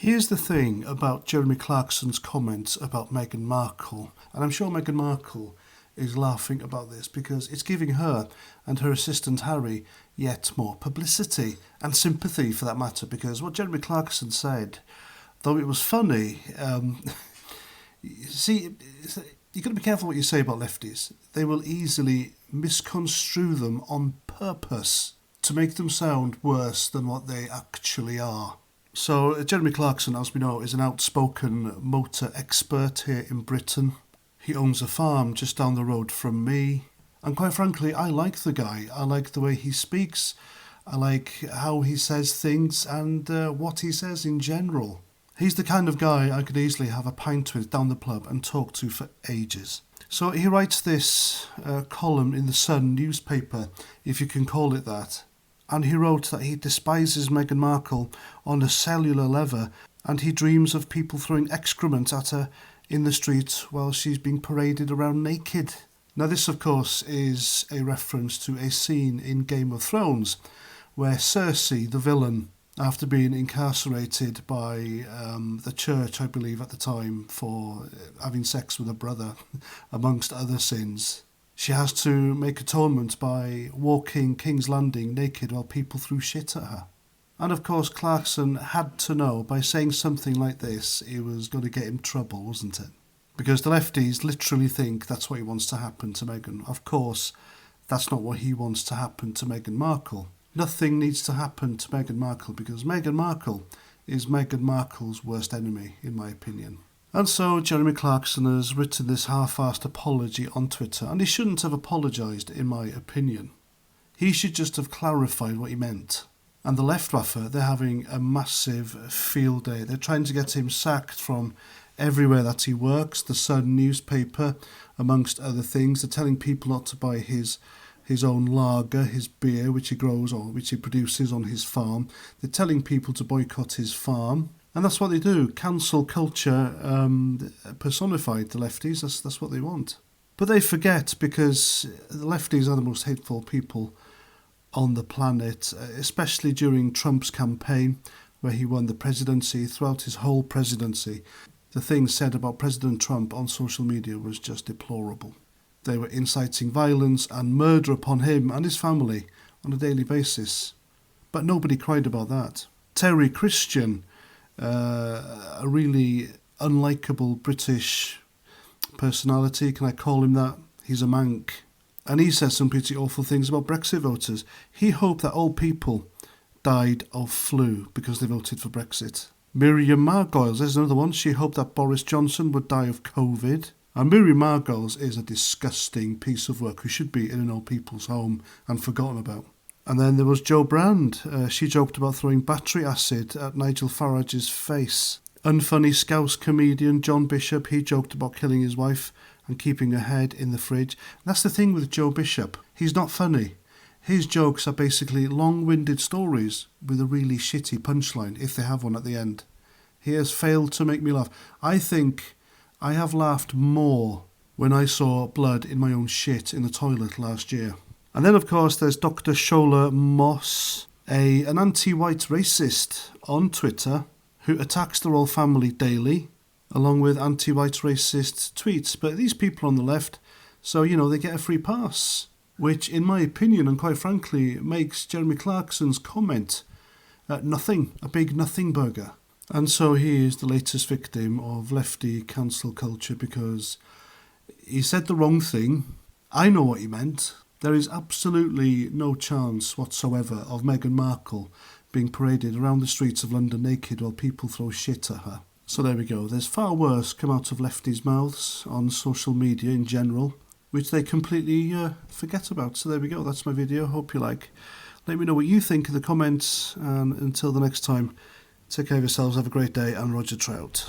Here's the thing about Jeremy Clarkson's comments about Meghan Markle, and I'm sure Meghan Markle is laughing about this because it's giving her and her assistant Harry yet more publicity and sympathy for that matter, because what Jeremy Clarkson said, though it was funny, see, you've got to be careful what you say about lefties. They will easily misconstrue them on purpose to make them sound worse than what they actually are. So Jeremy Clarkson, as we know, is an outspoken motor expert here in Britain. He owns a farm just down the road from me. And quite frankly, I like the guy. I like the way he speaks. I like how he says things and what he says in general. He's the kind of guy I could easily have a pint with down the pub and talk to for ages. So he writes this column in the Sun newspaper, if you can call it that. And he wrote that he despises Meghan Markle on a cellular level, and he dreams of people throwing excrement at her in the street while she's being paraded around naked. Now this, of course, is a reference to a scene in Game of Thrones where Cersei, the villain, after being incarcerated by the church, I believe at the time, for having sex with her brother, amongst other sins, she has to make atonement by walking King's Landing naked while people threw shit at her. And of course Clarkson had to know by saying something like this it was going to get him trouble, wasn't it? Because the lefties literally think that's what he wants to happen to Meghan. Of course, that's not what he wants to happen to Meghan Markle. Nothing needs to happen to Meghan Markle because Meghan Markle is Meghan Markle's worst enemy, in my opinion. And so Jeremy Clarkson has written this half-assed apology on Twitter, and he shouldn't have apologised, in my opinion. He should just have clarified what he meant. And the Luftwaffe, they're having a massive field day. They're trying to get him sacked from everywhere that he works, the Sun newspaper, amongst other things. They're telling people not to buy his own lager, his beer, which he grows or which he produces on his farm. They're telling people to boycott his farm. And that's what they do. Cancel culture personified, the lefties. That's what they want. But they forget, because the lefties are the most hateful people on the planet, especially during Trump's campaign, where he won the presidency. Throughout his whole presidency, the things said about President Trump on social media was just deplorable. They were inciting violence and murder upon him and his family on a daily basis. But nobody cried about that. Terry Christian, a really unlikable British personality, can I call him that? He's a mank. And he says some pretty awful things about Brexit voters. He hoped that old people died of flu because they voted for Brexit. Miriam Margolyes, there's another one. She hoped that Boris Johnson would die of COVID. And Miriam Margolyes is a disgusting piece of work who should be in an old people's home and forgotten about. And then there was Jo Brand. She joked about throwing battery acid at Nigel Farage's face. Unfunny Scouse comedian John Bishop, he joked about killing his wife and keeping her head in the fridge. That's the thing with Joe Bishop. He's not funny. His jokes are basically long-winded stories with a really shitty punchline, if they have one at the end. He has failed to make me laugh. I think I have laughed more when I saw blood in my own shit in the toilet last year. And then, of course, there's Dr. Shola Moss, an anti-white racist on Twitter who attacks the royal family daily, along with anti-white racist tweets. But these people on the left, so, they get a free pass, which, in my opinion, and quite frankly, makes Jeremy Clarkson's comment nothing, a big nothing burger. And so he is the latest victim of lefty cancel culture because he said the wrong thing. I know what he meant. There is absolutely no chance whatsoever of Meghan Markle being paraded around the streets of London naked while people throw shit at her. So there we go. There's far worse come out of lefties' mouths on social media in general, which they completely forget about. So there we go. That's my video. Hope you like. Let me know what you think in the comments. And until the next time, take care of yourselves. Have a great day. And Roger Trout.